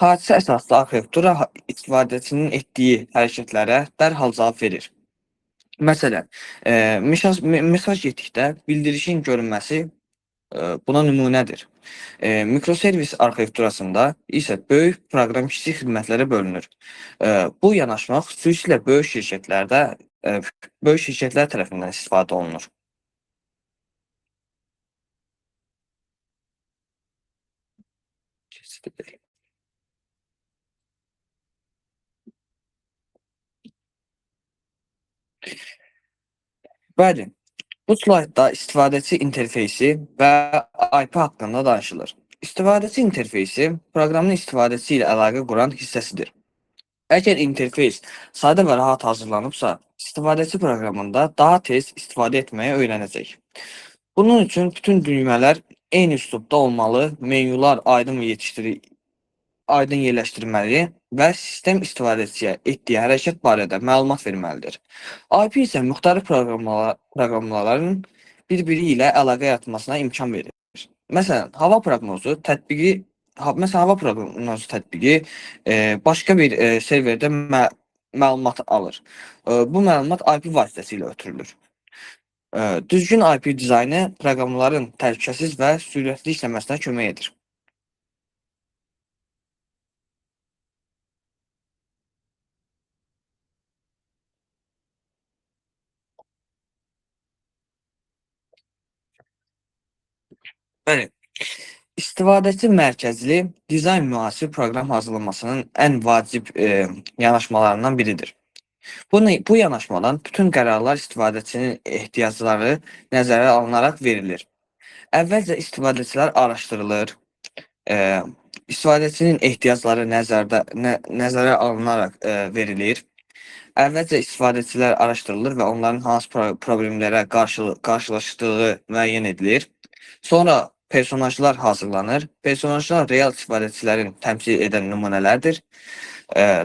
Hadisə əsaslı arxitektura istifadəçinin etdiyi hərəkətlərə dərhal cavab verir. Məsələn, mesaj getdikdə bildirişin görünməsi buna nümunədir. Mikroservis arxitekturasında isə böyük proqram kiçik xidmətlərə bölünür. Bu yanaşma xüsusilə böyük şirkətlər tərəfindən istifadə olunur. Bəli, bu slaydda istifadəçi interfeysi və IP haqqında danışılır. İstifadəçi interfeysi proqramın istifadəçi ilə əlaqə quran hissəsidir. Əgər interfeys sadə və rahat hazırlanıbsa, istifadəçi proqramında daha tez istifadə etməyi öyrənəcək. Bunun üçün bütün düymələr eyni üslubda olmalı, menyular aydın yerləşdirməli və sistem istifadəçiyə etdiyi hərəkət barədə məlumat verməlidir. IP isə müxtəlif proqramların bir-biri ilə əlaqə yaratmasına imkan verir. Məsələn, hava proqnozu tətbiqi başqa bir serverdə məlumat alır. Bu məlumat IP vasitəsilə ötürülür. Düzgün IP dizaynı proqramların təhlükəsiz və sürətli işləməsinə kömək edir. Bəli, istifadəçi mərkəzli dizayn müasir proqram hazırlamasının ən vacib yanaşmalarından biridir. Bu yanaşmadan bütün qərarlar istifadəçinin ehtiyacları nəzərə alınaraq verilir. Əvvəlcə istifadəçilər araşdırılır, eee, istifadəçinin ehtiyacları nəzərə alınaraq verilir. Əvvəlcə istifadəçilər araşdırılır və onların hansı problemlərə qarşılaşdığı müəyyən edilir. Sonra personajlar hazırlanır. Personajlar real istifadəçilərin təmsil edən nümunələrdir.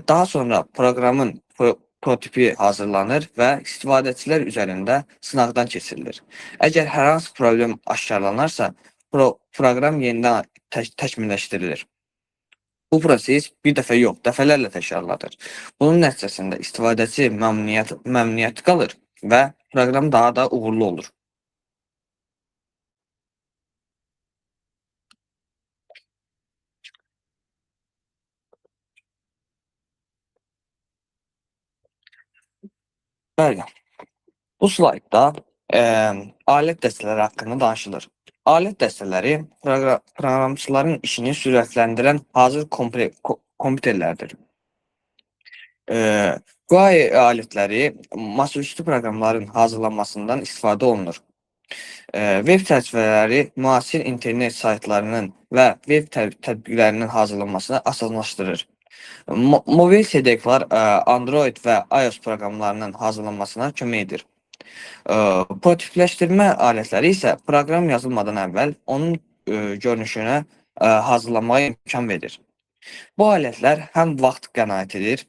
Daha sonra proqramın prototipi hazırlanır və istifadəçilər üzərində sınaqdan keçirilir. Əgər hər hansı problem aşkarlanarsa, proqram yenidən təkmilləşdirilir. Bu proses bir dəfə yox, dəfələrlə təkrarlanır. Bunun nəticəsində istifadəçi məmnuniyyətli qalır və proqram daha da uğurlu olur. Bəli, bu slaydda alət dəstələri haqqında danışılır. Alət dəstələri proqramçıların işini sürətləndirən hazır kompüterlərdir. Bu alətləri masaüstü proqramların hazırlanmasından istifadə olunur. Veb çərçivələri müasir internet saytlarının və veb tətbiqlərinin hazırlanmasını asanlaşdırır. Mobil SDK-lar Android və iOS proqramlarının hazırlanmasına kömək edir. Prototipləşdirmə alətləri isə proqram yazılmadan əvvəl onun görünüşünə hazırlanmağa imkan verir. Bu alətlər həm vaxt qənaət edir,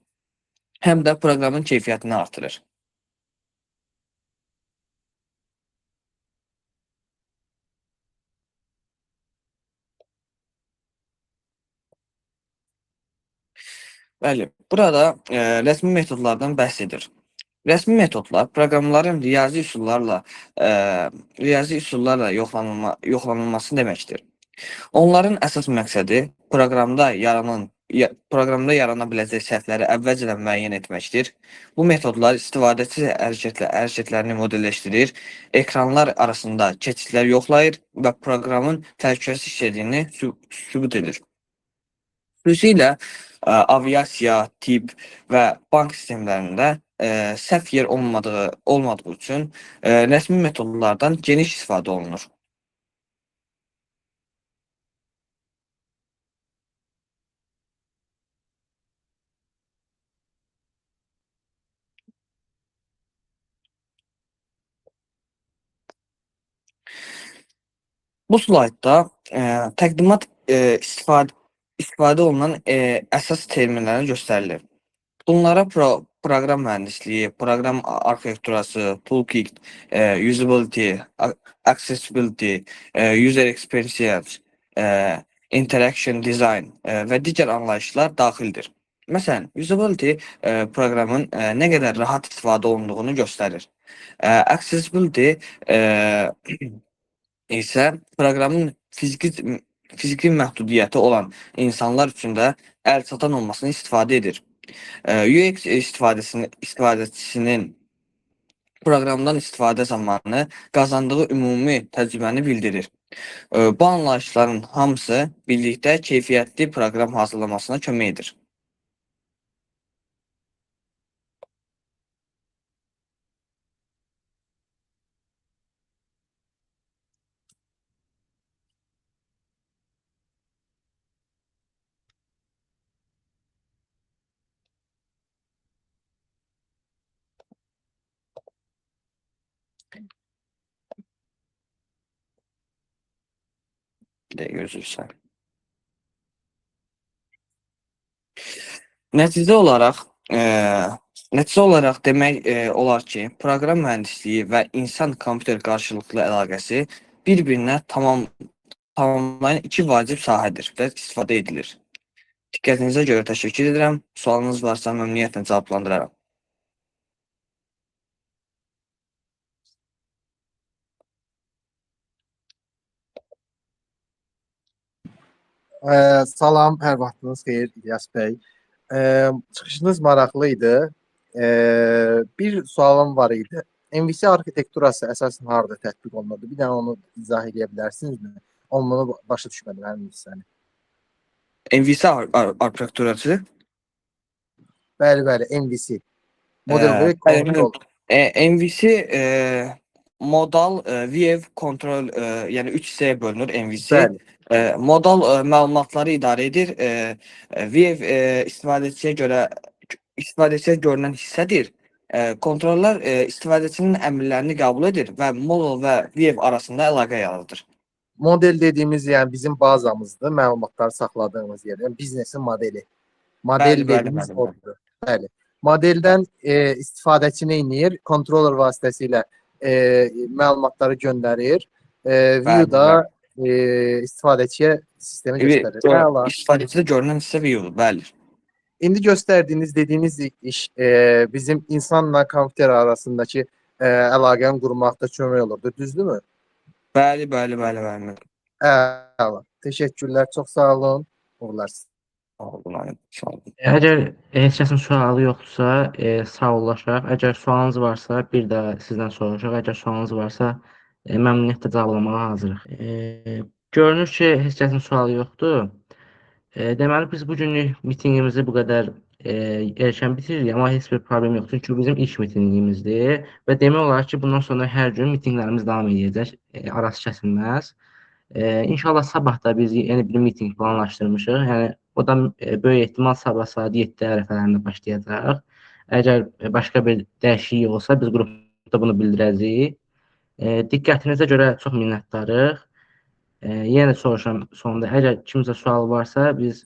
həm də proqramın keyfiyyətini artırır. Bəli, burada rəsmi metodlardan bəhs edir. Rəsmi metodlar proqramların riyazi üsullarla yoxlanılması deməkdir. Onların əsas məqsədi proqramda yarana biləcək səhvləri əvvəlcədən müəyyən etməkdir. Bu metodlar istifadəçi hərəkətlərini modelləşdirir, ekranlar arasında keçidlər yoxlayır və proqramın təhlükəsiz işlədiyini sübut edir. Xüsusilə aviasiya, tibb və bank sistemlərində səhv yer olmadığı üçün rəsmi metodlardan geniş istifadə olunur. Bu slaydda təqdimat istifadə olunan əsas terminləri göstərilir. Bunlara proqram mühəndisliyi, proqram arxitekturası, toolkit, usability, accessibility, user experience, interaction design və digər anlayışlar daxildir. Məsələn, usability proqramın nə qədər rahat istifadə olunduğunu göstərir. Accessibility isə proqramın fiziki məhdudiyyəti olan insanlar üçün də əlçatan olmasını istifadə edir. UX istifadəçisinin proqramdan istifadə zamanı qazandığı ümumi təcrübəni bildirir. Bu anlayışların hamısı birlikdə keyfiyyətli proqram hazırlamasına kömək edir. Bir dəqiqə üzr istəyirəm. Nəticə olaraq nəticə olaraq demək olar ki, proqram mühəndisliyi və insan-kompüter qarşılıqlı əlaqəsi bir-birinə tamamlayan iki vacib sahədir və istifadə edilir. Diqqətinizə görə təşəkkür edirəm. Sualınız varsa məmnuniyyətlə cavablandıraram. Salam, hər vaxtınız xeyir İlyas bəy. Çıxışınız maraqlı idi. Bir sualım var idi. MVC arxitekturası əsasən harada tətbiq olunurdu? Bir dənə onu izah edə bilərsinizmi? Onu başa düşmədim həmin hissəni. MVC arxitekturası? Bəli, MVC. Model View Control. MVC modal, view, control, yəni 3 hissəyə bölünür MVC. Bəli. Modal məlumatları idarə edir. View istifadəçiyə görünən hissədir. Kontrollar istifadəçinin əmrlərini qəbul edir və modal və view arasında əlaqə yaradır. Model dediyimiz yəni bizim bazamızdır, məlumatları saxladığımız yer. Yəni biznesin modeli. Model dediyimiz odur. Bəli. Modeldən istifadəçi nə edir? Kontroller vasitəsilə məlumatları göndərir. View-da istifadəçiyə sistemi göstərir. İstifadəçidə görünən hissə view-dur, bəli. İndi göstərdiyiniz, dediyiniz iş bizim insanla kompüter arasındakı əlaqəni qurmaqda kömək olurdu, düzdürmü? Bəli. Əla. Təşəkkürlər, çox sağ olun. Uğurlar. Sağ olun. Əgər heç kəsin sualı yoxdursa, sağollaşaq. Əgər sualınız varsa, bir də sizdən soruşaq. Əgər sualınız varsa, məmnuniyyətlə cavablanmağa hazırıq. Görünür ki, heç kəsin sualı yoxdur. Deməli, biz bugünlük mitinqimizi bu qədər erkən bitiririk, amma heç bir problem yoxdur. Çünki bizim ilk mitinqimizdir və demək olar ki, bundan sonra hər gün mitinqlərimiz davam edəcək, arası kəsilməz. İnşallah sabah da biz yeni bir mitinq planlaşdırmışıq. Yəni, o da böyük ehtimal sabah saat 7 ərəfələrində başlayacaq. Əgər başqa bir dəyişiklik olsa, biz qrupda bunu bildirəcəyik. Diqqətinizə görə çox minnətdarıq. Yenə soruşuram sonunda, əgər kimsə sual varsa, biz